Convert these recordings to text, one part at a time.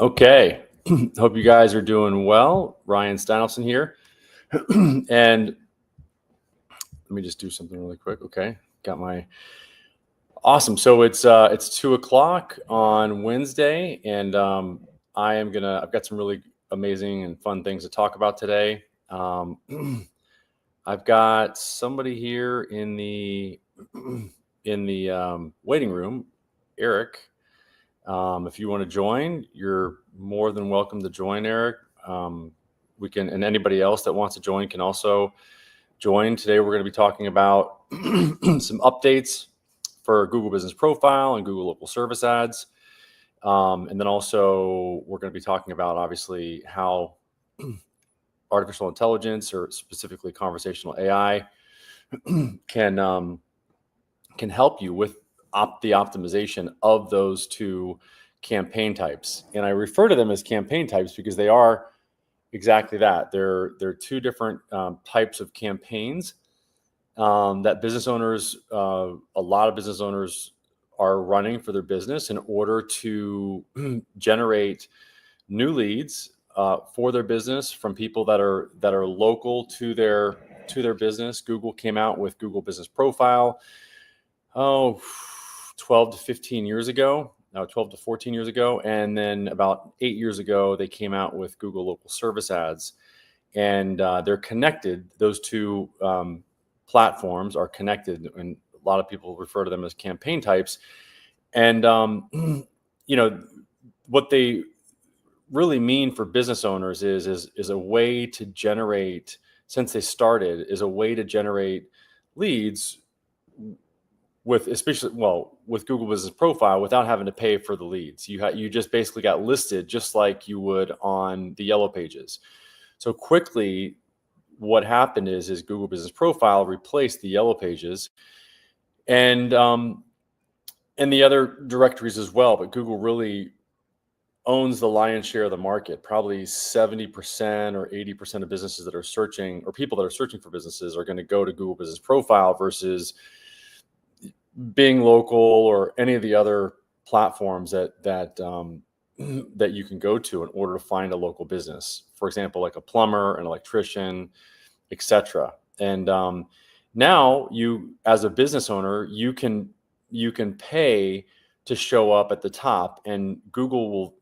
Okay, hope you guys are doing well. Ryan Steinelson here. And let me just do something really quick. Okay, got my awesome. So it's 2 o'clock on Wednesday, and I've got some really amazing and fun things to talk about today. I've got somebody here in the waiting room, Eric. If you want to join, you're more than welcome to join, Eric. And anybody else that wants to join can also join. Today, we're going to be talking about some updates for Google Business Profile and Google Local Service Ads. And then also, we're going to be talking about, obviously, how artificial intelligence, or specifically conversational AI, can help you with the optimization of those two campaign types. And I refer to them as campaign types because they are exactly that. They're two different types of campaigns that business owners, a lot of business owners, are running for their business in order to generate new leads for their business from people that are local to their business. Google came out with Google Business Profile 12 to 15 years ago, 12 to 14 years ago. And then about 8 years ago, they came out with Google Local Service Ads. And they're connected. Those two platforms are connected, and a lot of people refer to them as campaign types. And, what they really mean for business owners is a way to generate, since they started, is a way to generate leads with Google Business Profile without having to pay for the leads. You just basically got listed just like you would on the Yellow Pages. So quickly, what happened is Google Business Profile replaced the Yellow Pages and the other directories as well. But Google really owns the lion's share of the market. Probably 70% or 80% of businesses that are searching, or people that are searching for businesses, are going to go to Google Business Profile versus being local or any of the other platforms that you can go to in order to find a local business. For example, like a plumber, an electrician, etc. And now, you, as a business owner, you can pay to show up at the top, and Google will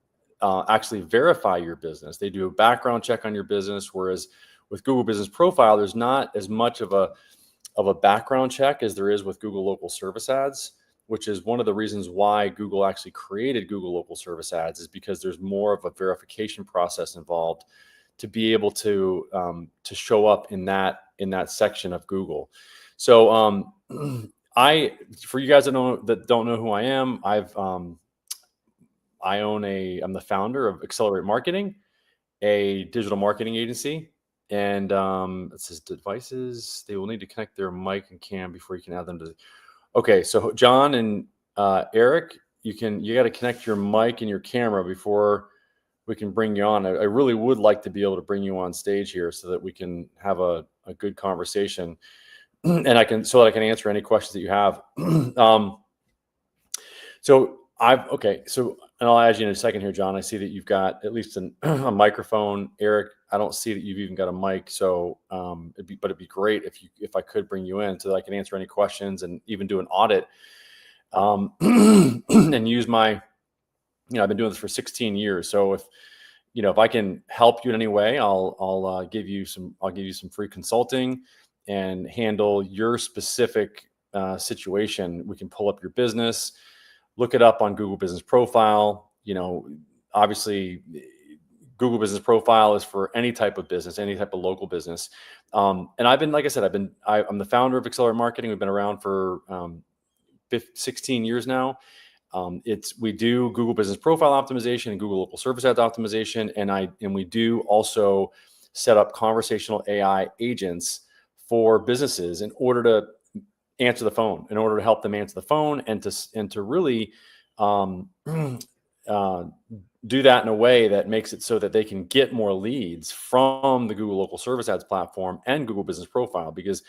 actually verify your business. They do a background check on your business, whereas with Google Business Profile, there's not as much of a background check as there is with Google Local Service Ads, which is one of the reasons why Google actually created Google Local Service Ads, is because there's more of a verification process involved to be able to show up in that section of Google. So for you guys that don't know who I am, I'm the founder of Accelerate Marketing, a digital marketing agency. And it says devices, they will need to connect their mic and cam before you can add them to. Okay, so John and Eric, you got to connect your mic and your camera before we can bring you on. I really would like to be able to bring you on stage here so that we can have a good conversation, and so that I can answer any questions that you have. And I'll add you in a second here, John. I see that you've got at least a microphone. Eric, I don't see that you've even got a mic. So it'd be great if I could bring you in so that I can answer any questions and even do an audit, and use my, I've been doing this for 16 years. So if I can help you in any way, I'll give you some free consulting and handle your specific situation. We can pull up your business, look it up on Google Business Profile. Obviously, Google Business Profile is for any type of business, any type of local business. And I'm the founder of Accelerate Marketing. We've been around for 16 years now. We do Google Business Profile optimization and Google Local Service Ads optimization, and we do also set up conversational AI agents for businesses in order to answer the phone, in order to help them answer the phone, and to really do that in a way that makes it so that they can get more leads from the Google Local Service Ads platform and Google Business Profile, because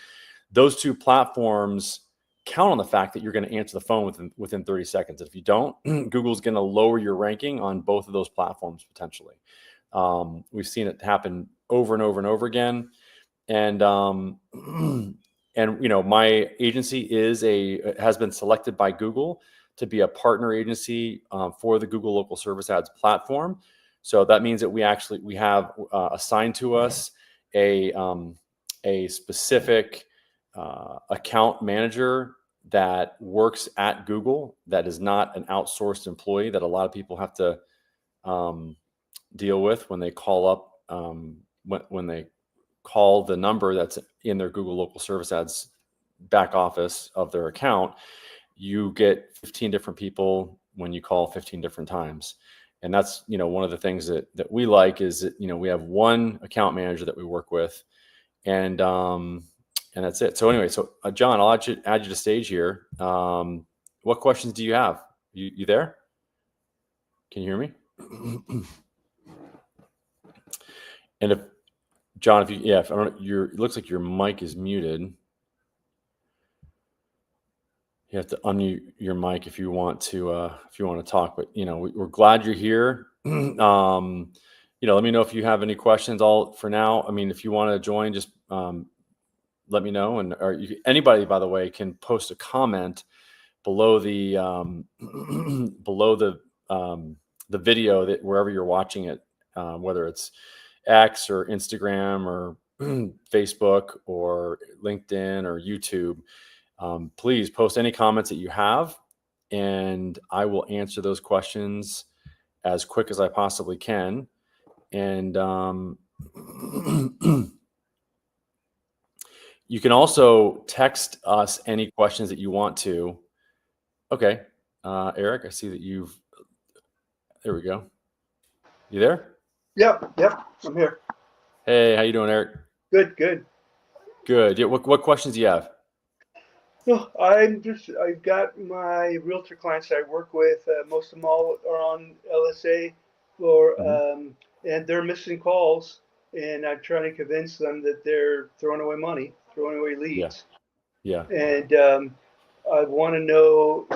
those two platforms count on the fact that you're going to answer the phone within 30 seconds. If you don't, Google's going to lower your ranking on both of those platforms potentially. We've seen it happen over and over and over again. And and my agency has been selected by Google to be a partner agency for the Google Local Service Ads platform. So that means that we have assigned to us a specific account manager that works at Google, that is not an outsourced employee that a lot of people have to deal with when they call up, when they call the number that's in their Google Local Service Ads back office of their account. You get 15 different people when you call 15 different times. And that's, one of the things that we like is that, we have one account manager that we work with, and that's it. So anyway, John, I'll add you to stage here. What questions do you have? You there? Can you hear me? And if John, it looks like your mic is muted. You have to unmute your mic if you want to talk. But we're glad you're here. Let me know if you have any questions. For now, if you want to join, just let me know. And anybody, by the way, can post a comment below the the video that wherever you're watching it, whether it's X or Instagram or Facebook or LinkedIn or YouTube. Please post any comments that you have, and I will answer those questions as quick as I possibly can. And you can also text us any questions that you want to. Okay, Eric, I see that there we go. You there? Yep, I'm here. Hey, how you doing, Eric? Good. Yeah, what questions do you have? No, I've got my realtor clients I work with. Most of them all are on LSA, and they're missing calls, and I'm trying to convince them that they're throwing away money, throwing away leads. Yeah. And I want to know,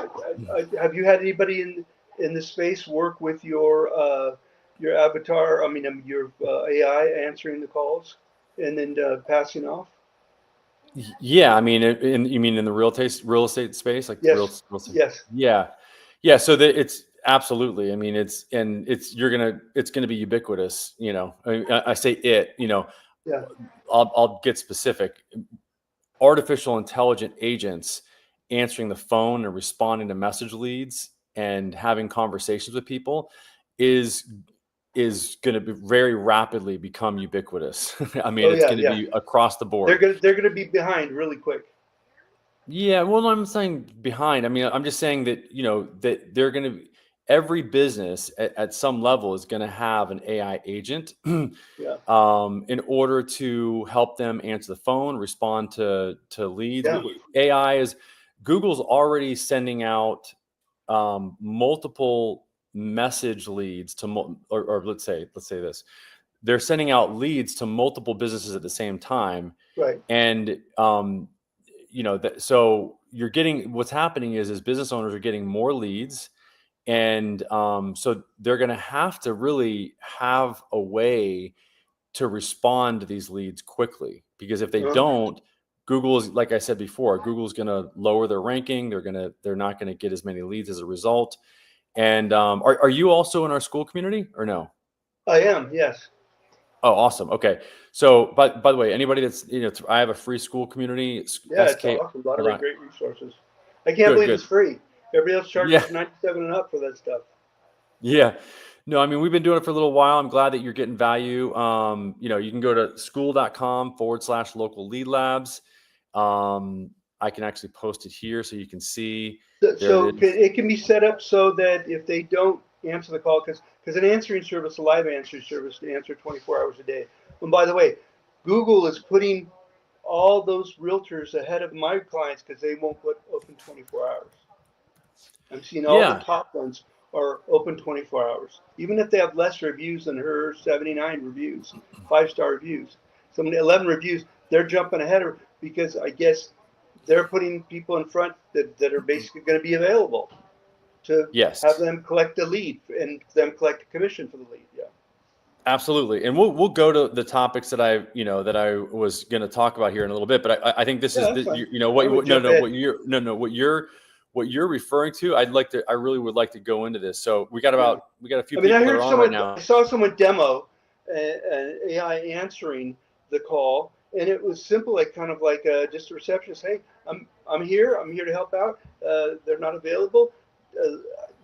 have you had anybody in the space work with your avatar? Your AI answering the calls and then passing off? Yeah, you mean in the real estate space, like Yes. real estate? Yes. Yeah. So it's absolutely. It's gonna be ubiquitous. I say it. Yeah. I'll get specific. Artificial intelligent agents answering the phone and responding to message leads and having conversations with people is going to be very rapidly become ubiquitous. It's going to be across the board. They're going to be behind really quick. Yeah, well, I'm saying behind. I'm just saying that that they're going to every business at some level is going to have an AI agent in order to help them answer the phone, respond to leads. Yeah. Google's already sending out multiple message leads to, or let's say this, they're sending out leads to multiple businesses at the same time. Right. And, so you're getting, what's happening is business owners are getting more leads. And so they're going to have to really have a way to respond to these leads quickly, because if they don't, Google is, like I said before, Google's going to lower their ranking. They're not going to get as many leads as a result. And are you also in our school community or no? I am, yes. Oh, awesome. Okay. So, by the way, anybody that's, I have a free school community. Yeah, it's awesome. A lot of great resources. I can't believe it's free. Everybody else charges $97 and up for that stuff. Yeah. No, we've been doing it for a little while. I'm glad that you're getting value. You can go to school.com/local lead labs. I can actually post it here so you can see. So it can be set up so that if they don't answer the call, because an answering service, a live answering service, to answer 24 hours a day. And by the way, Google is putting all those realtors ahead of my clients because they won't put open 24 hours. I'm seeing all the top ones are open 24 hours, even if they have less reviews than her 79 reviews, 5-star reviews. Some 11 reviews, they're jumping ahead of her because I guess they're putting people in front that are basically going to be available to Yes. have them collect the lead and them collect a commission for the lead. Yeah. Absolutely, and we'll go to the topics that I was going to talk about here in a little bit, but I think this is That's fine. what you're referring to. I really would like to go into this. So we got a few I people that heard are on right someone. now. I saw someone demo an AI answering the call, and it was simple, like kind of like just a receptionist. Hey, I'm here. I'm here to help out. They're not available.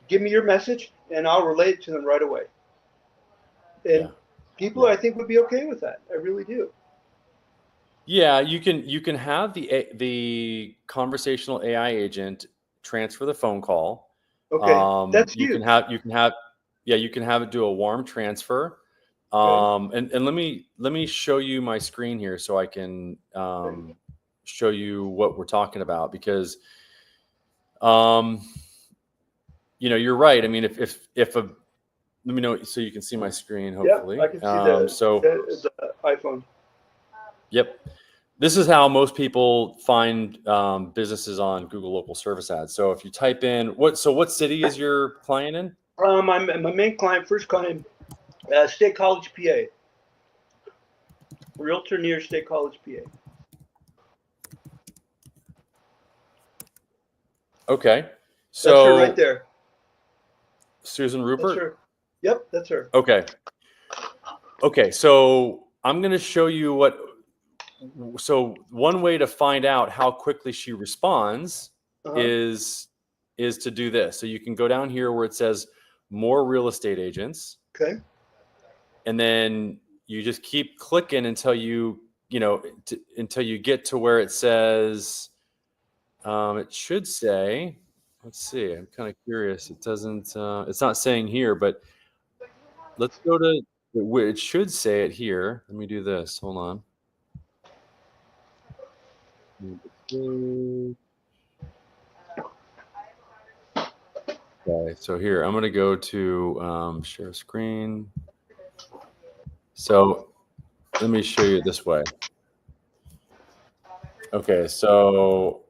Give me your message, and I'll relay it to them right away. And people, I think, would be okay with that. I really do. Yeah, you can have the conversational AI agent transfer the phone call. Okay, that's huge. You can have it do a warm transfer. And let me show you my screen here so I can show you what we're talking about, because you're right. I mean, if a let me know so you can see my screen, hopefully. Yeah, I can see the iPhone. Yep. This is how most people find businesses on Google Local Service Ads. So if you type in what city is your client in? My main client, first client, State College, PA. Realtor near State College, PA. Okay. So that's her right there. Susan Rupert? That's her. Yep, that's her. Okay. So I'm going to show you one way to find out how quickly she responds is to do this. So you can go down here where it says more real estate agents. Okay. And then you just keep clicking until until you get to where it says, it should say, let's see, I'm kind of curious. It doesn't, it's not saying here, but let's go to, it should say it here. Let me do this. Hold on. Okay, so here, I'm going to go to share screen. So let me show you this way. Okay, so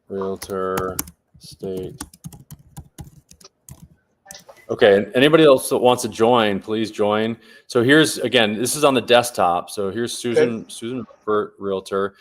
Realtor State. Okay, anybody else that wants to join, please join. So here's, again, this is on the desktop. So here's Susan Rupert, Realtor.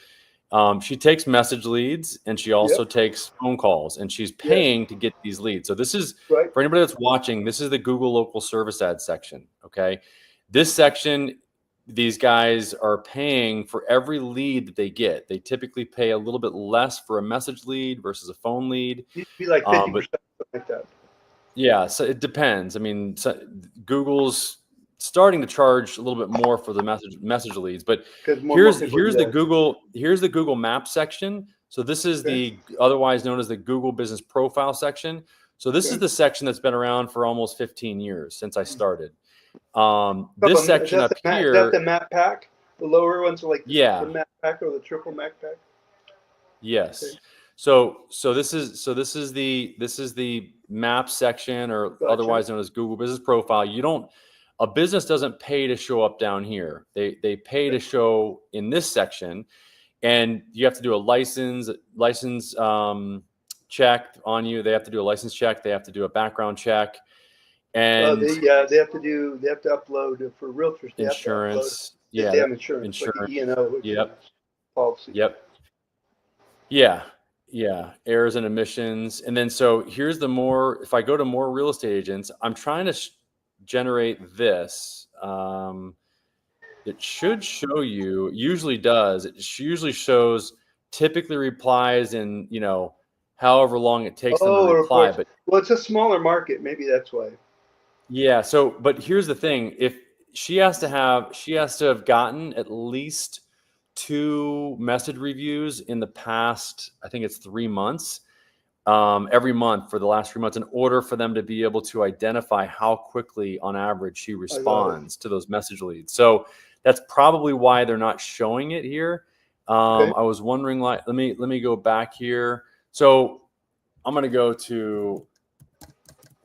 She takes message leads and she also takes phone calls, and she's paying to get these leads. So this is, for anybody that's watching, this is the Google Local Service Ad section, okay? This section, these guys are paying for every lead that they get. They typically pay a little bit less for a message lead versus a phone lead. It used to be like 50%, like that. Yeah, so it depends. I mean, Google's starting to charge a little bit more for the message leads, but here's the Google Maps section. So this is the otherwise known as the Google Business Profile section. So this is the section that's been around for almost 15 years since I started. This section up here, is that the map pack? The lower ones are like the map pack or the triple map pack? Yes. Okay. So this is the map section, or otherwise known as Google Business Profile. A business doesn't pay to show up down here. They pay to show in this section, and you have to do a license check on you. They have to do a license check. They have to do a background check, and they have to upload for realtors. Insurance. They have insurance. Like an E&O. Policy. Yep. Yeah. Errors and omissions. And then, so here's if I go to more real estate agents, I'm trying to generate this. It should show you, usually does. It usually shows, typically replies in, however long it takes them to reply. But it's a smaller market. Maybe that's why. Yeah. So, but here's the thing. If she has to have gotten at least 2 message reviews in the past, I think it's 3 months, every month for the last 3 months, in order for them to be able to identify how quickly on average she responds to those message leads. So that's probably why they're not showing it here. I was wondering, let me go back here. So I'm going to go to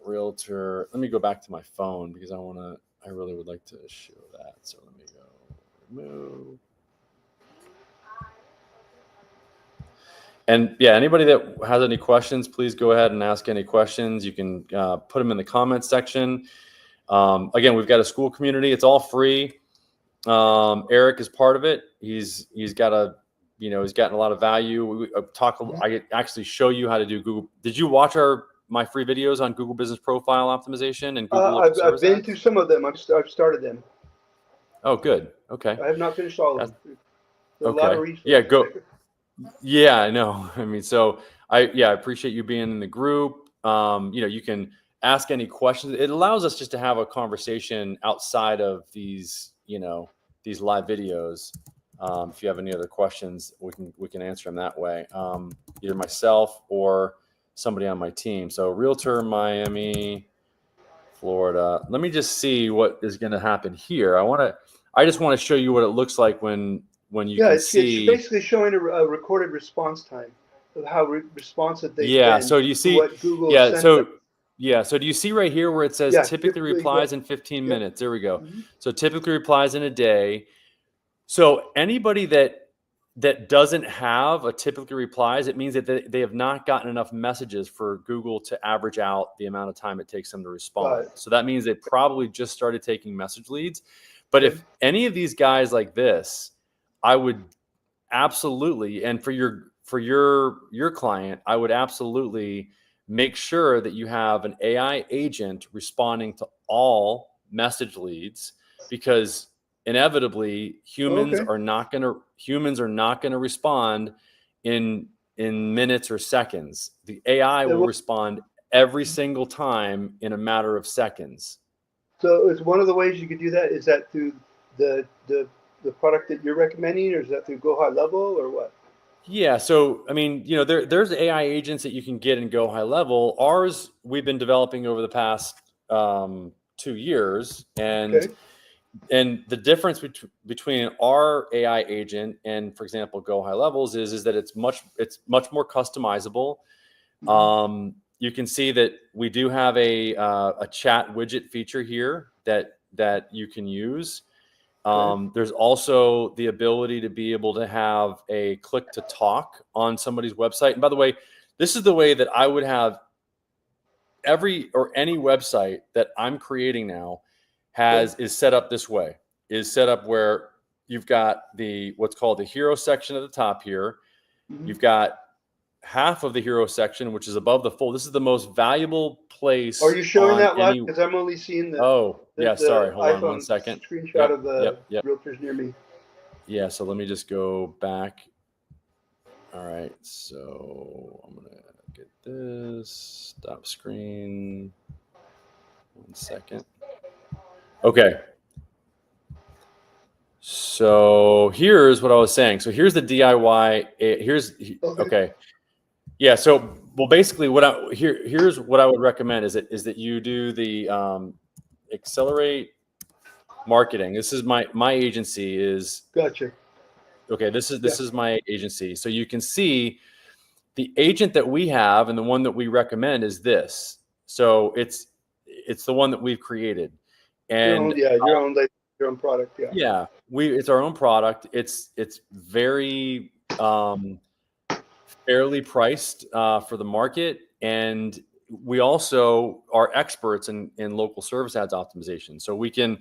Realtor. Let me go back to my phone because I really would like to show that. So let me go remove. And yeah, anybody that has any questions, please go ahead and ask any questions. You can put them in the comments section. Again, we've got a school community. It's all free. Eric is part of it. He's gotten a lot of value. I actually show you how to do Google. Did you watch my free videos on Google Business Profile Optimization and Google Local Service I've been Ads? through some of them. I've started them. Oh, good. Okay. I have not finished all of them. There's okay. a lot of resources. Yeah, go. Yeah, I know. I mean, so I appreciate you being in the group. You can ask any questions. It allows us just to have a conversation outside of these live videos. If you have any other questions, we can answer them that way. Either myself or somebody on my team. So Realtor Miami, Florida. Let me just see what is going to happen here. I just want to show you what it looks like when you can see. It's basically showing a recorded response time of how responsive they've been. So do you see what Google sent them. So do you see right here where it says typically replies in 15 minutes? There we go. Mm-hmm. So typically replies in a day. So anybody that doesn't have a typically replies, it means that they have not gotten enough messages for Google to average out the amount of time it takes them to respond. So that means they probably just started taking message leads. But if any of these guys like this, I would absolutely, and for your client, I would absolutely make sure that you have an AI agent responding to all message leads, because inevitably humans are not going to respond in minutes or seconds. The AI will respond every single time in a matter of seconds. So it's one of the ways you could do that. Is that through the product that you're recommending, or is that through Go High Level, or what? Yeah, so I mean, there's AI agents that you can get in Go High Level. Ours we've been developing over the past 2 years, and the difference between our AI agent and, for example, Go High Levels is that it's much more customizable. Mm-hmm. You can see that we do have a chat widget feature here that you can use. There's also the ability to be able to have a click to talk on somebody's website. And by the way, this is the way that I would have any website that I'm creating now is set up this way. Is set up where you've got what's called the hero section at the top here. Mm-hmm. You've got half of the hero section, which is above the fold. This is the most valuable place. Are you showing that live? Because I'm only seeing the. Sorry. Hold on 1 second. Screenshot of the realtors near me. Yeah. So let me just go back. All right. So I'm gonna get this. Stop screen. 1 second. Okay. So here's what I was saying. So here's the DIY. Okay. Yeah. So, well, basically, here's what I would recommend is that you do the accelerate marketing. This is my agency is. Gotcha. Okay. This is my agency. So you can see the agent that we have and the one that we recommend is this. So it's the one that we've created. And your own product. Yeah. It's our own product. It's very fairly priced for the market, and we also are experts in local service ads optimization. So we can,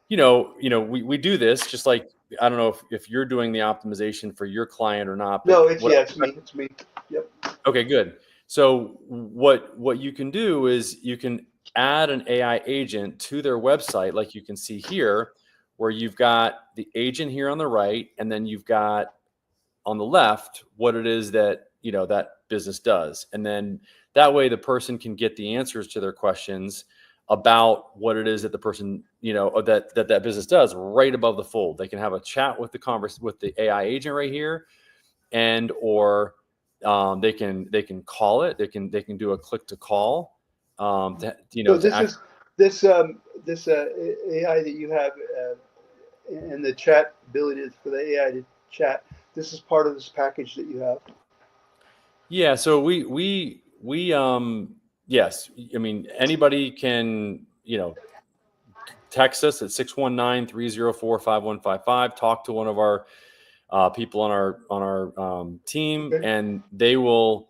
we do this just like, I don't know if you're doing the optimization for your client or not. No, it's me. It's me. Yep. Okay, good. So what you can do is you can add an AI agent to their website, like you can see here, where you've got the agent here on the right, and then you've got on the left what it is that that business does, and then that way the person can get the answers to their questions about what it is that the person that business does right above the fold. They can have a chat with the AI agent right here, and or they can call it. They can do a click to call. So this AI that you have and the chat ability for the AI to chat. This is part of this package that you have. Yeah. So we yes. I mean, anybody can text us at 619-304-5155. Talk to one of our people on our team, and they will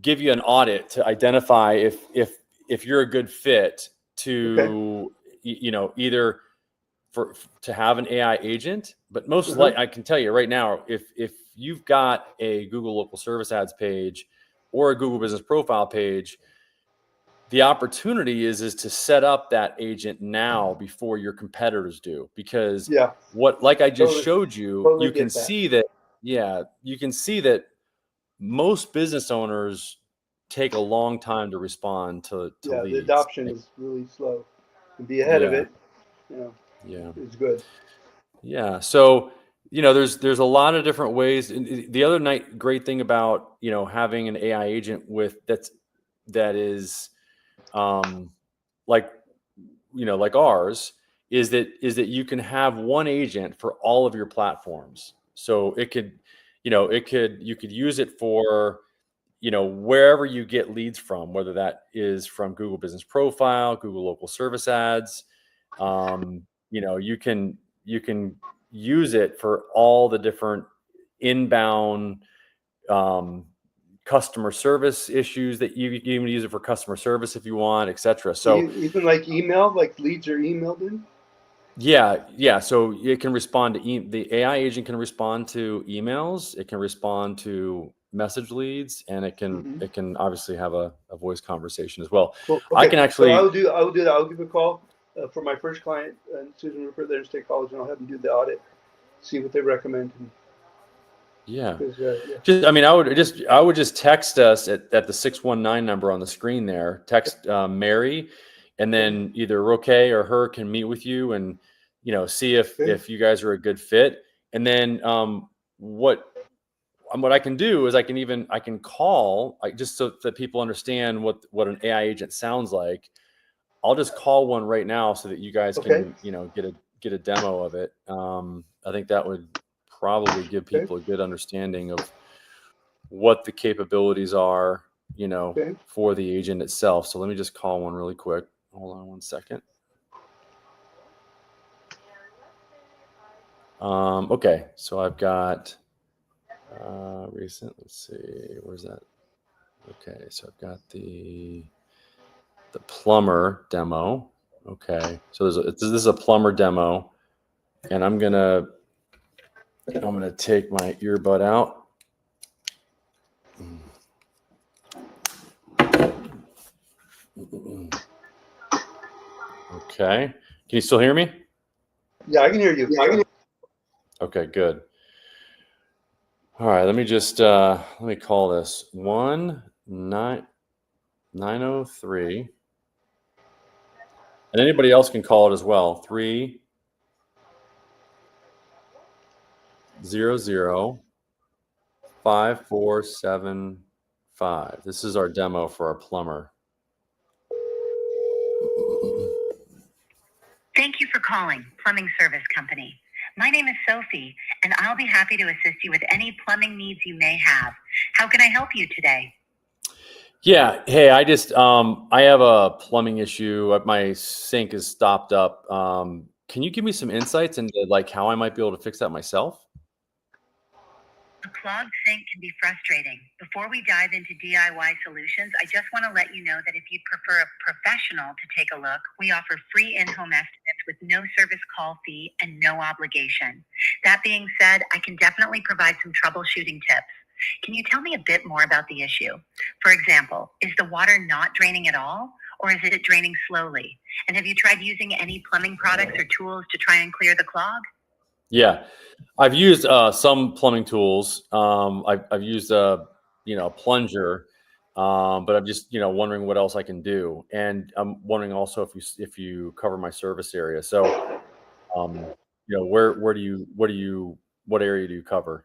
give you an audit to identify if you're a good fit to either to have an AI agent, but most likely I can tell you right now, if you've got a Google Local Service Ads page or a Google Business Profile page, the opportunity is to set up that agent now before your competitors do, because like I just showed you, you can see that, you can see that most business owners take a long time to respond to leads. The adoption is really slow. And be ahead of it, is good. Yeah. So, there's a lot of different ways. And the other great thing about, having an AI agent that is like ours is that you can have one agent for all of your platforms. So you could use it for, wherever you get leads from, whether that is from Google Business Profile, Google Local Service Ads. You can use it for all the different inbound customer service issues that you can even use it for customer service if you want, etc. So even like email, like leads are emailed in. Yeah. So it can respond to the AI agent can respond to emails. It can respond to message leads, and it can obviously have a voice conversation as well. Cool. Okay. I can actually. So I will do that. I'll give a call for my first client, Susan Rupert, there in State College, and I'll have them do the audit, see what they recommend. I would just text us at the 619 number on the screen there. Text Mary, and then either Roque or her can meet with you and see if you guys are a good fit. And then what I can do is I can call, just so that people understand what an AI agent sounds like. I'll just call one right now so that you guys can get a demo of it. I think that would probably give people a good understanding of what the capabilities are, for the agent itself. So let me just call one really quick. Hold on one second. Okay, so I've got recent. Let's see, where's that? Okay, so I've got the plumber demo. Okay, so this is a plumber demo, and I'm gonna take my earbud out. Okay, can you still hear me? Yeah, I can hear you. Okay, good. All right, let me just let me call this 1-903, and anybody else can call it as well. 300-5475. This is our demo for our plumber. Thank you for calling Plumbing Service Company. My name is Sophie, and I'll be happy to assist you with any plumbing needs you may have. How can I help you today? Yeah. Hey, I just I have a plumbing issue. My sink is stopped up. Can you give me some insights into how I might be able to fix that myself? A clogged sink can be frustrating. Before we dive into DIY solutions, I just want to let you know that if you'd prefer a professional to take a look, we offer free in-home estimates with no service call fee and no obligation. That being said, I can definitely provide some troubleshooting tips. Can you tell me a bit more about the issue? For example, is the water not draining at all, or is it draining slowly? And have you tried using any plumbing products or tools to try and clear the clog? Yeah, I've used some plumbing tools. I've used a plunger, but I'm just wondering what else I can do, and I'm wondering also if you cover my service area. So, what area do you cover?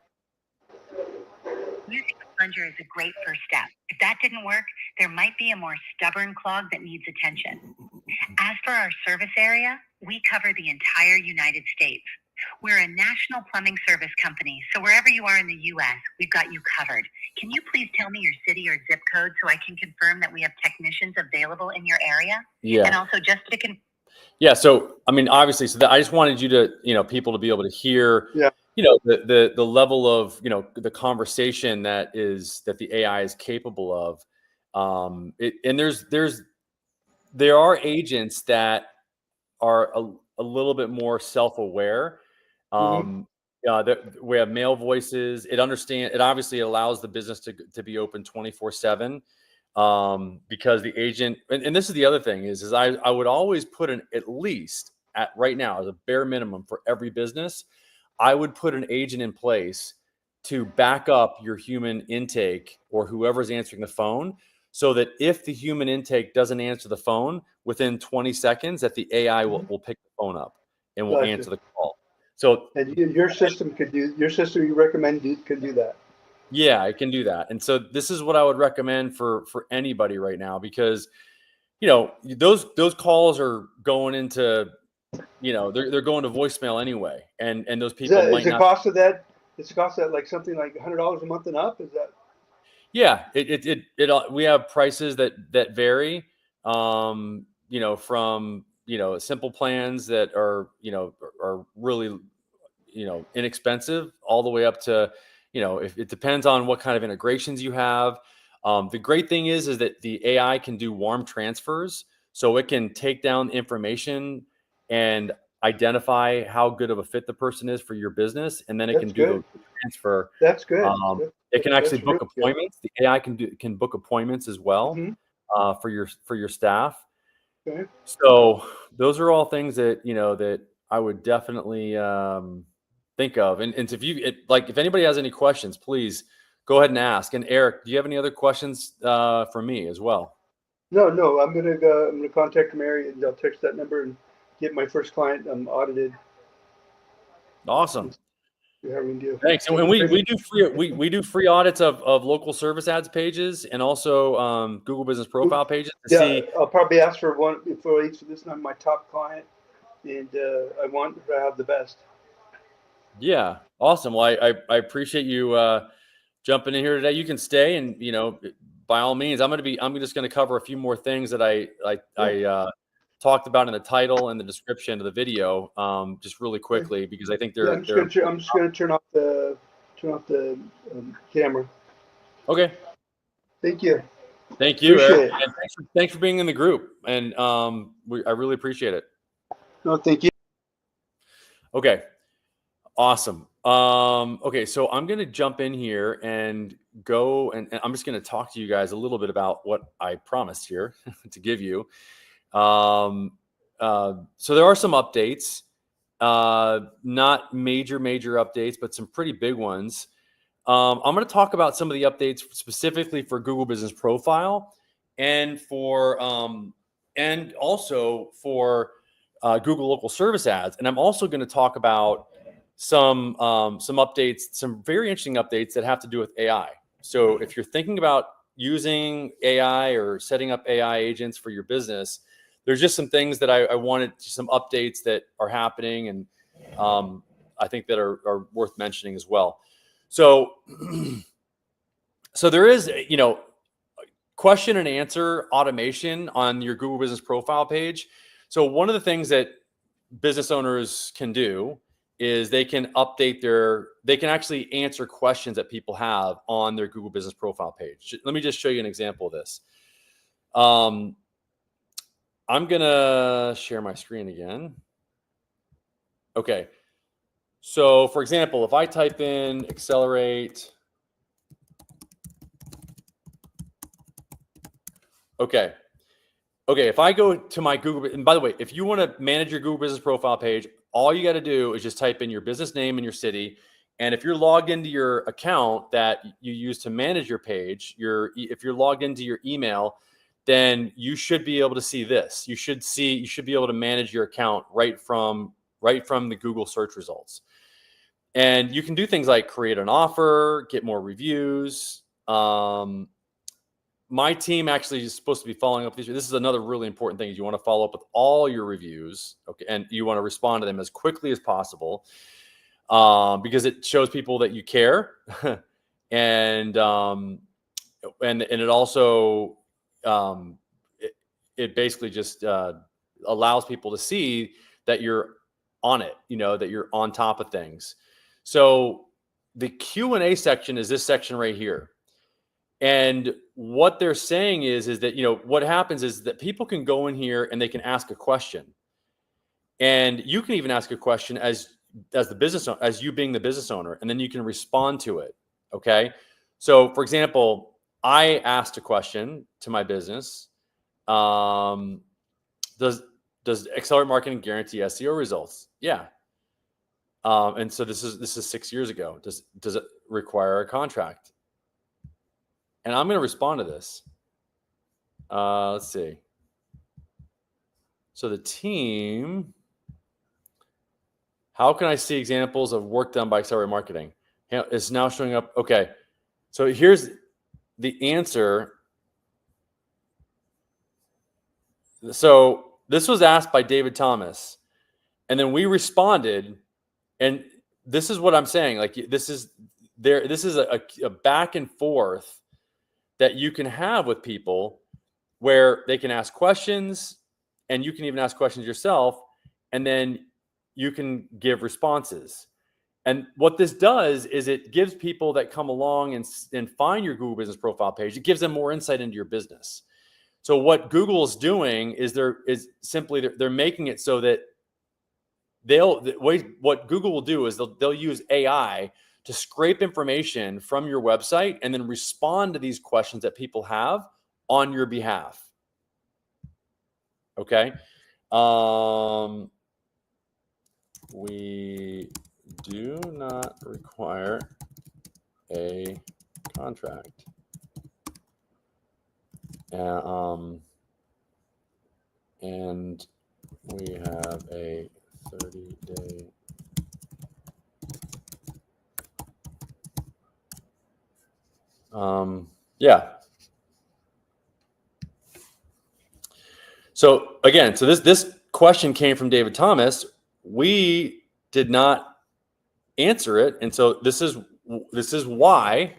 Using a plunger is a great first step. If that didn't work, there might be a more stubborn clog that needs attention. As for our service area, we cover the entire United States. We're a national plumbing service company, so wherever you are in the U.S., we've got you covered. Can you please tell me your city or zip code so I can confirm that we have technicians available in your area? Yeah. And also just to Yeah. So, I mean, obviously, I just wanted you to, people to be able to hear the level of, the conversation that the AI is capable of. And there are agents that are a little bit more self-aware. Mm-hmm. We have male voices. It obviously allows the business to be open 24/7, because the agent, and this is the other thing is I would always put at least at right now as a bare minimum for every business, I would put an agent in place to back up your human intake or whoever's answering the phone, so that if the human intake doesn't answer the phone within 20 seconds, that the AI will pick the phone up and will Gotcha. answer the call. So And your system you recommend can do that. yeah, it can do that. And so this is what I would recommend for anybody right now, because those calls are going into, they're going to voicemail anyway, and those people Is might the not. cost of that? Is the cost of that like something like $100 a month and up? Is that? Yeah, we have prices that vary, from simple plans that are really inexpensive, all the way up to, if it depends on what kind of integrations you have. The great thing is that the AI can do warm transfers, so it can take down information and identify how good of a fit the person is for your business, and then it can That's do good. the transfer. That's good. It can actually That's book really good. appointments. The AI can book appointments as well, Mm-hmm. for your staff. Okay. So those are all things that that I would definitely think of. And if anybody has any questions, please go ahead and ask. And Eric, do you have any other questions for me as well? No, no. I'm gonna contact Mary and I'll text that number and get my first client audited Awesome. and see how we can do. Thanks. And Thank you we very much. do we do free audits of local service ads pages, and also Google Business Profile pages to Yeah, see. I'll probably ask for one for each. This is not my top client, and I want to have the best. Yeah, awesome. Well, I appreciate you jumping in here today. You can stay, and by all means, I'm just gonna cover a few more things that I talked about in the title and the description of the video, just really Okay. quickly, because I think Yeah, they're I'm just gonna turn off the camera. okay. Thank you. Thank you, Eric, Appreciate it. and thanks for being in the group, and I really appreciate it. No, thank you. Okay, awesome. Okay, so I'm gonna jump in here and go, and I'm just gonna talk to you guys a little bit about what I promised here to give you. Um, so there are some updates, not major updates, but some pretty big ones. I'm going to talk about some of the updates specifically for Google Business Profile, and also for Google Local Service Ads. And I'm also going to talk about some updates, some very interesting updates that have to do with AI. So if you're thinking about using AI or setting up AI agents for your business, there's just some things that I wanted, some updates that are happening, and I think that are worth mentioning as well. So, so there is, question and answer automation on your Google Business Profile page. So one of the things that business owners can do is they can actually answer questions that people have on their Google Business Profile page. Let me just show you an example of this. I'm gonna share my screen again. Okay. So for example, if I type in accelerate, okay. Okay, if I go to my Google, and by the way, if you want to manage your Google Business Profile page, all you got to do is just type in your business name and your city. And if you're logged into your account that you use to manage your page, if you're logged into your email, then you should be able to see this. You should be able to manage your account right from the Google search results. And you can do things like create an offer, get more reviews. My team actually is supposed to be following up with these. This is another really important thing, is you want to follow up with all your reviews, okay, and you want to respond to them as quickly as possible, because it shows people that you care, and it also it basically just allows people to see that you're on it, that you're on top of things. So the Q&A section is this section right here. And what they're saying is that, what happens is that people can go in here and they can ask a question. And you can even ask a question as the business owner, as you being the business owner, and then you can respond to it. Okay. So for example, I asked a question to my business. Does Accelerate Marketing guarantee SEO results? Yeah. And so this is 6 years ago. Does it require a contract? And I'm going to respond to this. Let's see. So the team, how can I see examples of work done by Accelerate Marketing? It's now showing up. Okay. So here's the answer. So this was asked by David Thomas, and then we responded. And this is what I'm saying. Like this is a back and forth that you can have with people where they can ask questions, and you can even ask questions yourself, and then you can give responses. And what this does is it gives people that come along and find your Google Business Profile page, it gives them more insight into your business. So what Google is doing is they're making it so that what Google will do is they'll use AI to scrape information from your website and then respond to these questions that people have on your behalf. Okay. We do not require a contract. And we have a 30-day yeah. So again, so this question came from David Thomas. We did not answer it, and so this is why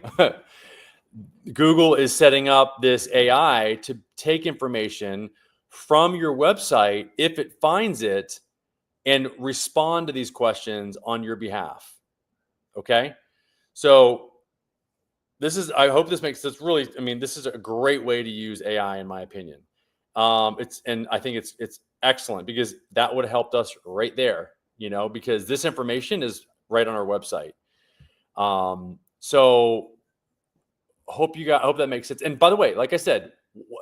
Google is setting up this AI to take information from your website if it finds it and respond to these questions on your behalf. Okay, so I hope this makes this really. I mean, this is a great way to use AI, in my opinion. And I think it's excellent because that would have helped us right there, because this information is right on our website. So hope that makes sense. And by the way, like I said,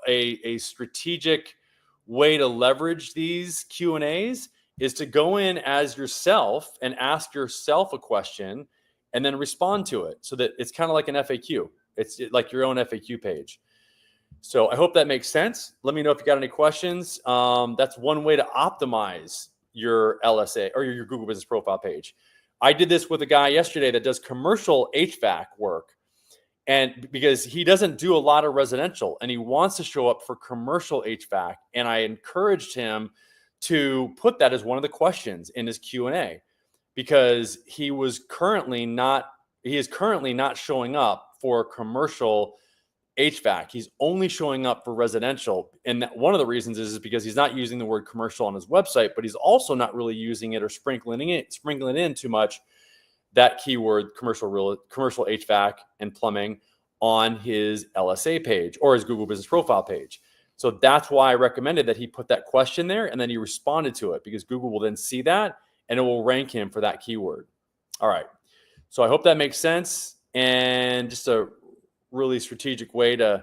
a strategic way to leverage these Q&As is to go in as yourself and ask yourself a question and then respond to it, so that it's kind of like an FAQ. It's like your own FAQ page. So I hope that makes sense. Let me know if you got any questions. That's one way to optimize your LSA or your Google Business Profile page. I did this with a guy yesterday that does commercial HVAC work, and because he doesn't do a lot of residential and he wants to show up for commercial HVAC, and I encouraged him to put that as one of the questions in his Q&A, because he is currently not showing up for commercial HVAC. He's only showing up for residential. And one of the reasons is because he's not using the word commercial on his website, but he's also not really using it or sprinkling in too much that keyword commercial HVAC and plumbing on his LSA page or his Google Business Profile page. So that's why I recommended that he put that question there and then he responded to it, because Google will then see that and it will rank him for that keyword. All right. So I hope that makes sense, and just a really strategic way to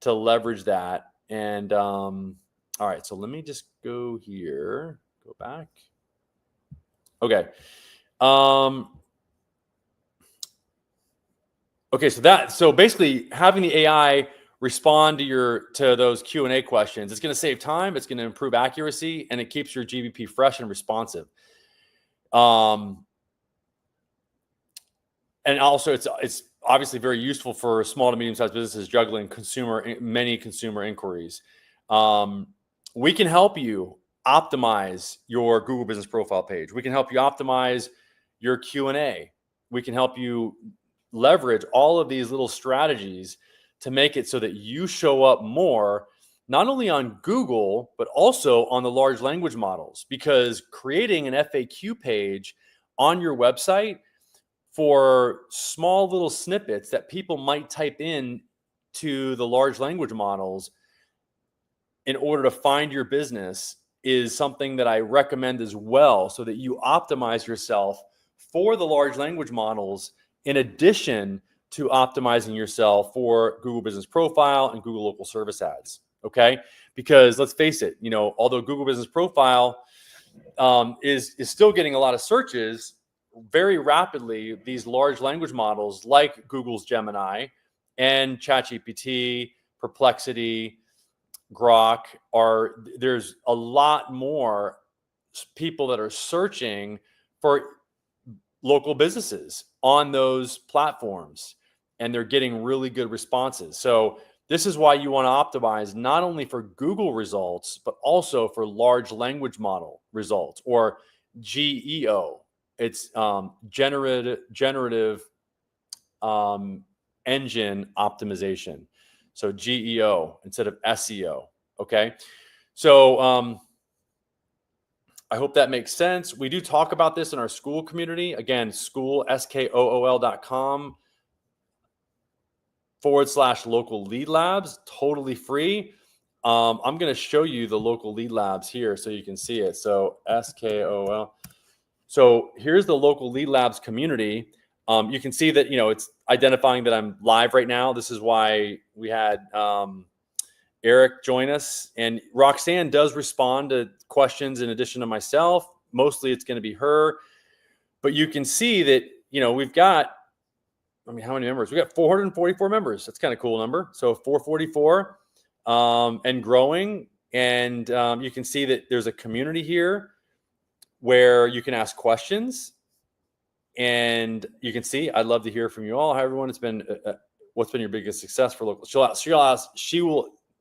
leverage that. And all right, so let me just go here, go back. Okay. Okay, so basically having the AI respond to those Q&A questions, it's going to save time, it's going to improve accuracy, and it keeps your GBP fresh and responsive. And also it's obviously very useful for small to medium-sized businesses juggling many consumer inquiries. We can help you optimize your Google Business Profile page. We can help you optimize your Q&A. We can help you leverage all of these little strategies to make it so that you show up more, not only on Google, but also on the large language models, because creating an FAQ page on your website for small little snippets that people might type in to the large language models in order to find your business is something that I recommend as well, so that you optimize yourself for the large language models in addition to optimizing yourself for Google Business Profile and Google Local Service Ads. Okay, because let's face it, although Google Business Profile is still getting a lot of searches, very rapidly these large language models like Google's Gemini and ChatGPT, Perplexity, Grok there's a lot more people that are searching for local businesses on those platforms, and they're getting really good responses. So this is why you want to optimize not only for Google results, but also for large language model results, or GEO. It's generative engine optimization. So GEO instead of SEO. Okay. So I hope that makes sense. We do talk about this in our school community. Again, school, SKOOL.com/local lead labs, totally free. I'm going to show you the local lead labs here so you can see it. So SKOOL. So here's the local lead labs community. You can see that, it's identifying that I'm live right now. This is why we had Eric join us, and Roxanne does respond to questions in addition to myself. Mostly it's going to be her, but you can see that, we've got, how many members? We got 444 members. That's kind of cool number. So 444 and growing. And you can see that there's a community here where you can ask questions, and you can see, I'd love to hear from you all. Hi, everyone. It's been, what's been your biggest success for local?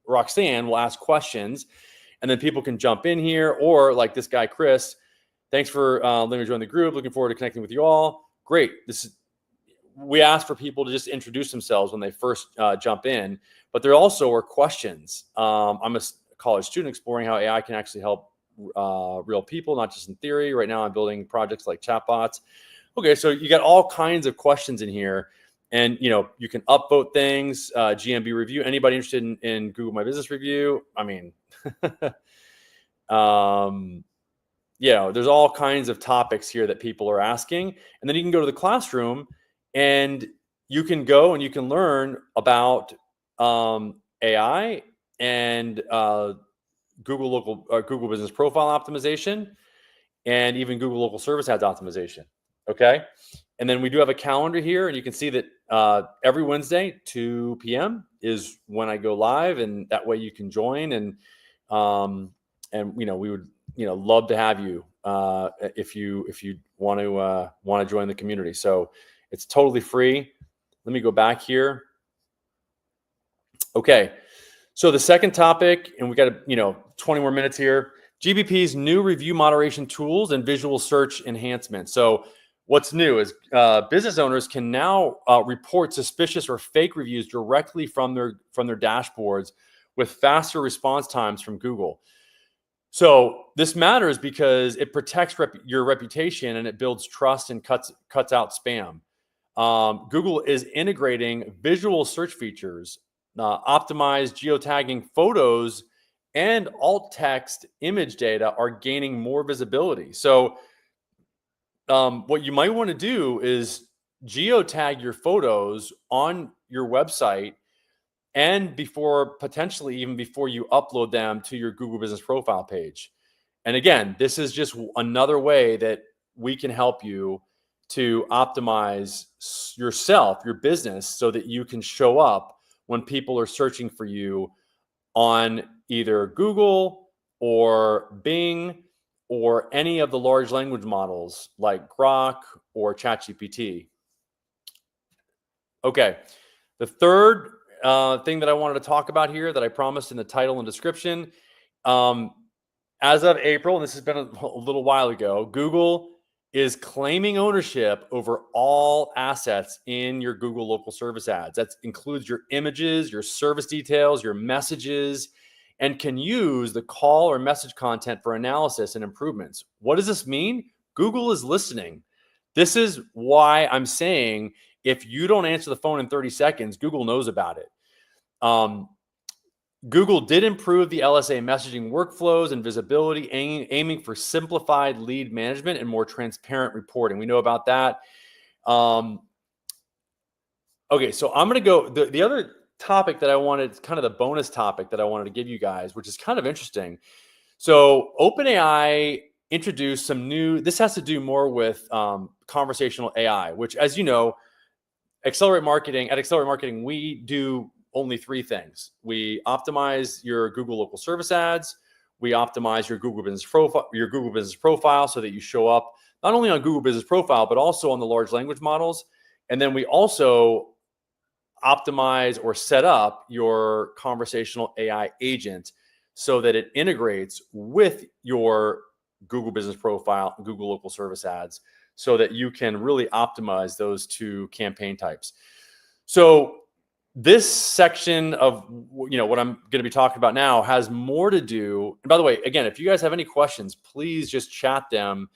Roxanne will ask questions, and then people can jump in here, or like this guy, Chris, thanks for letting me join the group. Looking forward to connecting with you all. Great. We ask for people to just introduce themselves when they first jump in, but there also are questions. I'm a college student exploring how AI can actually help real people, not just in theory. Right now I'm building projects like chatbots. Okay, so you got all kinds of questions in here, and you can upvote things, GMB review. Anybody interested in Google My Business Review? There's all kinds of topics here that people are asking, and then you can go to the classroom, and you can go and you can learn about AI and Google Business Profile optimization, and even Google Local Service Ads optimization. Okay. And then we do have a calendar here, and you can see that every Wednesday, 2 p.m. is when I go live, and that way you can join. And we would, love to have you if you want to join the community. So it's totally free. Let me go back here. Okay. So the second topic, and we got 20 more minutes here. GBP's new review moderation tools and visual search enhancements. So what's new is business owners can now report suspicious or fake reviews directly from their dashboards with faster response times from Google. So this matters because it protects your reputation, and it builds trust and cuts out spam. Google is integrating visual search features, optimized geotagging photos, and alt text image data are gaining more visibility. So what you might want to do is geotag your photos on your website, and potentially even before you upload them to your Google Business Profile page. And again, this is just another way that we can help you to optimize yourself, your business, so that you can show up when people are searching for you on either Google or Bing or any of the large language models like Grok or ChatGPT. Okay, the third thing that I wanted to talk about here that I promised in the title and description, as of April, and this has been a little while ago, Google is claiming ownership over all assets in your Google Local Service Ads. That includes your images, your service details, your messages, and can use the call or message content for analysis and improvements. What does this mean? Google is listening. This is why I'm saying if you don't answer the phone in 30 seconds, Google knows about it. Google did improve the LSA messaging workflows and visibility, aiming for simplified lead management and more transparent reporting. We know about that. Okay, so I'm going to go. The other topic that I wanted, kind of the bonus topic that I wanted to give you guys, which is kind of interesting. So OpenAI introduced some new, this has to do more with conversational AI, which, as you know, at Accelerate Marketing, we do only 3 things. We optimize your Google local service ads. We optimize your Google business profile so that you show up not only on Google business profile, but also on the large language models. And then we also optimize or set up your conversational AI agent so that it integrates with your Google business profile, Google local service ads, so that you can really optimize those 2 campaign types. So this section of what I'm going to be talking about now has more to do. And by the way, again, if you guys have any questions, please just chat them,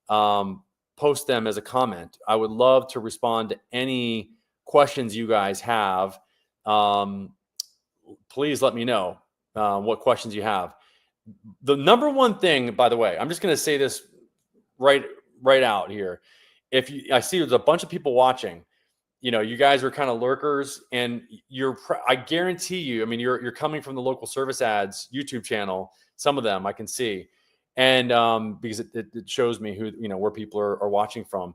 post them as a comment. I would love to respond to any questions you guys have. Please let me know what questions you have. The number one thing, by the way, I'm just going to say this right out here. I see there's a bunch of people watching. You guys are kind of lurkers, and I guarantee you, I mean, you're coming from the local service ads YouTube channel. Some of them I can see, and because it shows me who, where people are watching from.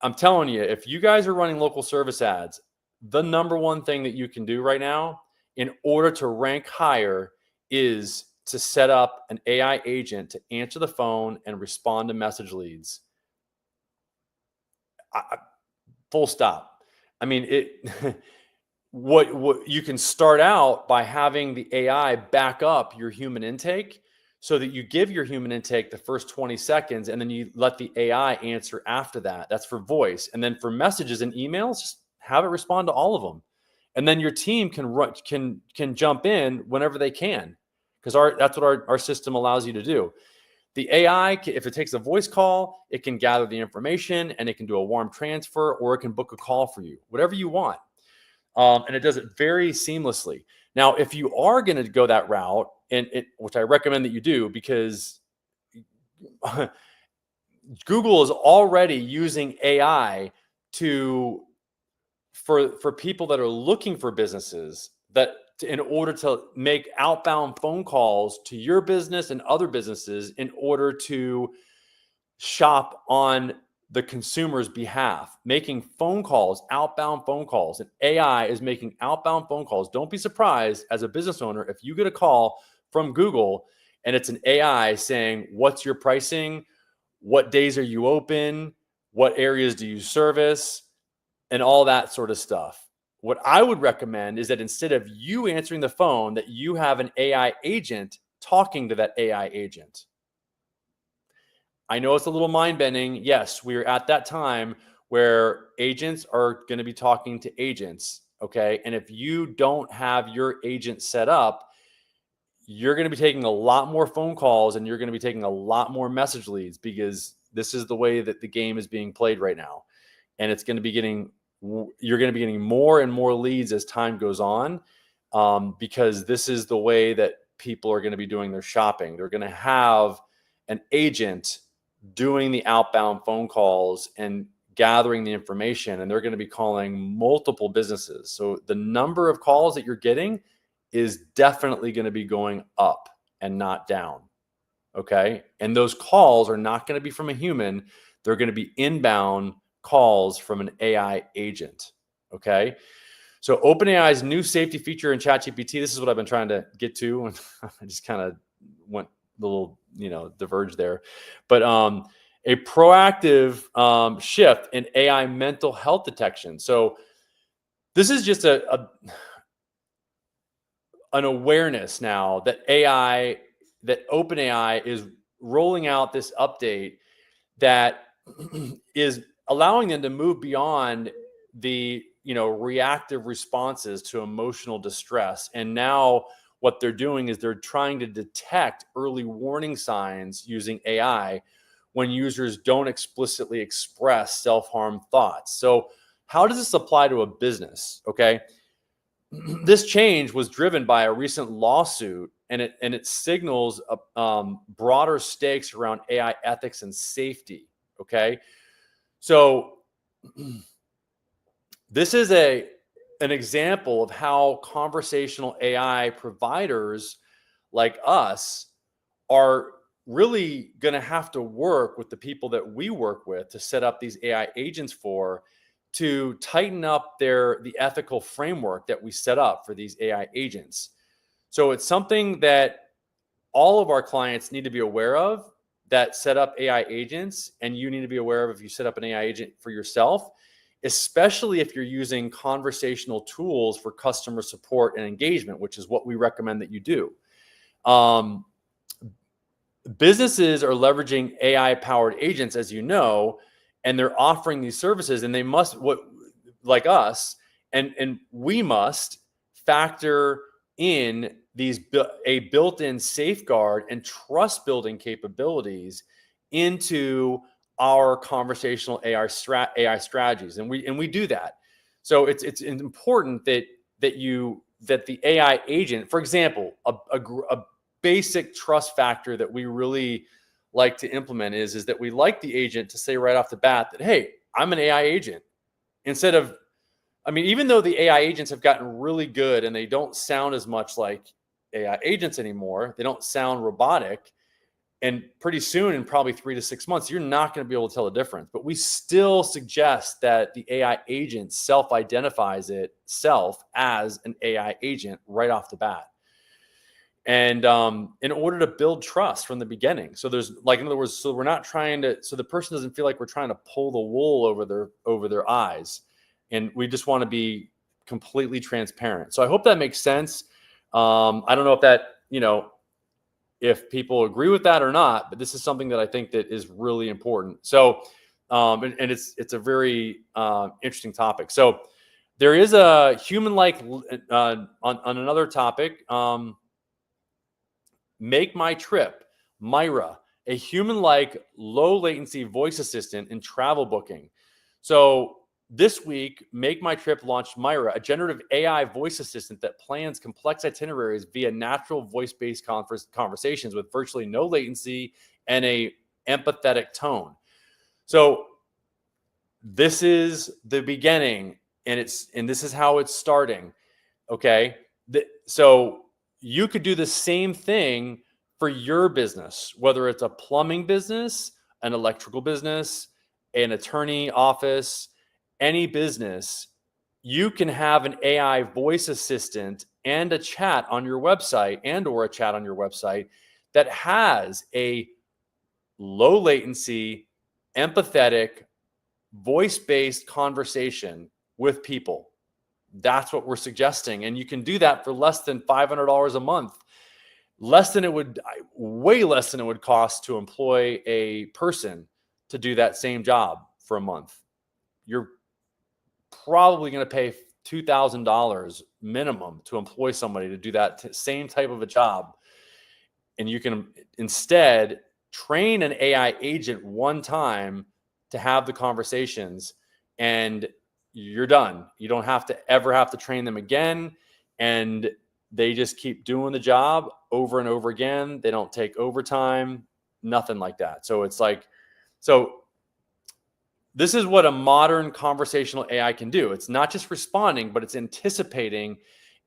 I'm telling you, if you guys are running local service ads, the number one thing that you can do right now in order to rank higher is to set up an AI agent to answer the phone and respond to message leads. Full stop. I mean, what you can start out by having the AI back up your human intake so that you give your human intake the first 20 seconds and then you let the AI answer after that. That's for voice. And then for messages and emails, just have it respond to all of them. And then your team can jump in whenever they can, because that's what our system allows you to do. The AI, if it takes a voice call, it can gather the information and it can do a warm transfer, or it can book a call for you, whatever you want. And it does it very seamlessly. Now, if you are going to go that route, which I recommend that you do, because Google is already using AI for people that are looking for businesses, that in order to make outbound phone calls to your business and other businesses in order to shop on the consumer's behalf, making phone calls, outbound phone calls. And AI is making outbound phone calls. Don't be surprised as a business owner if you get a call from Google and it's an AI saying, what's your pricing? What days are you open? What areas do you service? And all that sort of stuff. What I would recommend is that instead of you answering the phone, that you have an AI agent talking to that AI agent. I know it's a little mind-bending. Yes, we're at that time where agents are going to be talking to agents, okay? And if you don't have your agent set up, you're going to be taking a lot more phone calls and you're going to be taking a lot more message leads, because this is the way that the game is being played right now. And you're going to be getting more and more leads as time goes on, because this is the way that people are going to be doing their shopping. They're going to have an agent doing the outbound phone calls and gathering the information, and they're going to be calling multiple businesses. So the number of calls that you're getting is definitely going to be going up and not down. Okay. And those calls are not going to be from a human. They're going to be inbound calls from an AI agent. Okay. So OpenAI's new safety feature in ChatGPT, this is what I've been trying to get to, and I just kind of went a little, diverged there. But a proactive shift in AI mental health detection. So this is just an awareness now that OpenAI is rolling out this update that is allowing them to move beyond the reactive responses to emotional distress. And now what they're doing is they're trying to detect early warning signs using AI when users don't explicitly express self-harm thoughts. So how does this apply to a business? Okay. This change was driven by a recent lawsuit, and it signals broader stakes around AI ethics and safety. Okay. So this is an example of how conversational AI providers like us are really going to have to work with the people that we work with to set up these AI agents for, to tighten up the ethical framework that we set up for these AI agents. So it's something that all of our clients need to be aware of that set up AI agents, and you need to be aware of if you set up an AI agent for yourself, especially if you're using conversational tools for customer support and engagement, which is what we recommend that you do. Businesses are leveraging AI-powered agents, as you know, and they're offering these services, and they must, like us, and we must factor in a built-in safeguard and trust-building capabilities into our conversational AI strategies, and we do that. So it's important that the AI agent, for example, a basic trust factor that we really like to implement is that we like the agent to say right off the bat that, hey, I'm an AI agent. Instead of, I mean, even though the AI agents have gotten really good and they don't sound as much like AI agents anymore, they don't sound robotic. And pretty soon, in probably 3 to 6 months, you're not going to be able to tell the difference. But we still suggest that the AI agent self-identifies itself as an AI agent right off the bat. And in order to build trust from the beginning. So there's, like, in other words, so we're not trying to, so the person doesn't feel like we're trying to pull the wool over their eyes. And we just want to be completely transparent. So I hope that makes sense. I don't know if that, if people agree with that or not, but this is something that I think that is really important. So, and it's a very interesting topic. So there is a human-like on another topic. Make My Trip, Myra, a human-like low latency voice assistant in travel booking. So this week, Make My Trip launched Myra, a generative AI voice assistant that plans complex itineraries via natural voice-based conversations with virtually no latency and a empathetic tone. So this is the beginning, and this is how it's starting. Okay, so you could do the same thing for your business, whether it's a plumbing business, an electrical business, an attorney office, any business. You can have an AI voice assistant and a chat on your website that has a low latency, empathetic, voice-based conversation with people. That's what we're suggesting. And you can do that for less than $500 a month. Way less than it would cost to employ a person to do that same job for a month. You're probably going to pay $2,000 minimum to employ somebody to do that same type of a job. And you can instead train an AI agent one time to have the conversations, and you're done. You don't have to ever have to train them again. And they just keep doing the job over and over again. They don't take overtime, nothing like that. So it's like, so this is what a modern conversational AI can do. It's not just responding, but it's anticipating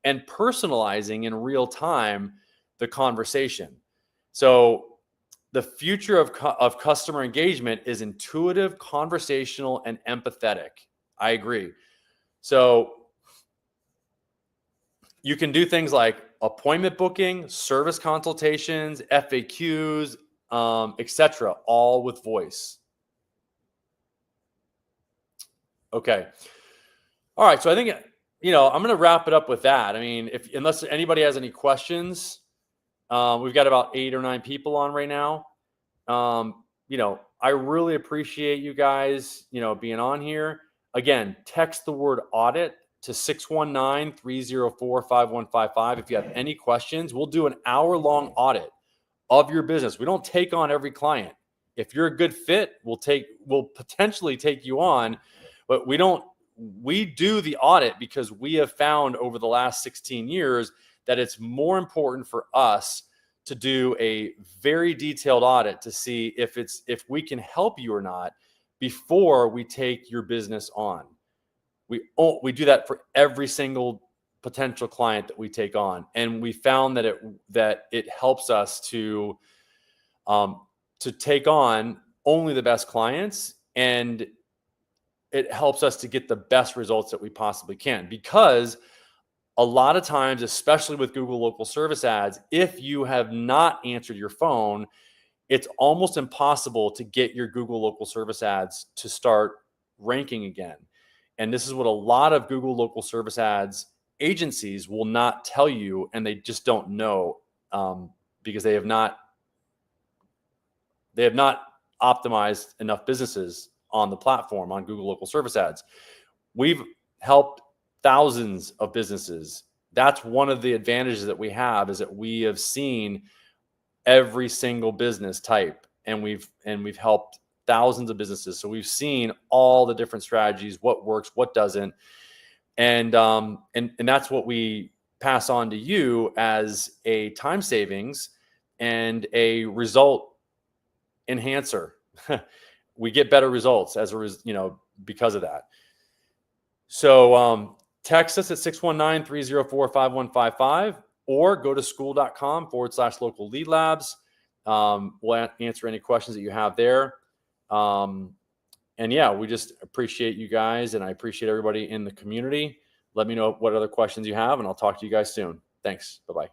and personalizing in real time the conversation. So the future of customer engagement is intuitive, conversational, and empathetic. I agree. So you can do things like appointment booking, service consultations, FAQs, etc., all with voice. Okay. All right. So I think, I'm going to wrap it up with that. I mean, unless anybody has any questions, we've got about 8 or 9 people on right now. I really appreciate you guys, being on here. Again, text the word audit to 619-304-5155. If you have any questions, we'll do an hour-long audit of your business. We don't take on every client. If you're a good fit, we'll potentially take you on, but we do the audit because we have found over the last 16 years that it's more important for us to do a very detailed audit to see if we can help you or not before we take your business on. We do that for every single potential client that we take on, and we found that it helps us to take on only the best clients, and it helps us to get the best results that we possibly can. Because a lot of times, especially with Google local service ads, if you have not answered your phone, it's almost impossible to get your Google local service ads to start ranking again. And this is what a lot of Google local service ads agencies will not tell you, and they just don't know, because they have not optimized enough businesses on the platform, on Google local service ads. We've helped thousands of businesses. That's one of the advantages that we have, is that we have seen every single business type, and we've helped thousands of businesses. So we've seen all the different strategies, what works, what doesn't. And that's what we pass on to you as a time savings and a result enhancer. We get better results because of that. So text us at 619-304-5155 or go to school.com/local lead labs. We'll answer any questions that you have there. And yeah, we just appreciate you guys, and I appreciate everybody in the community. Let me know what other questions you have, and I'll talk to you guys soon. Thanks. Bye-bye.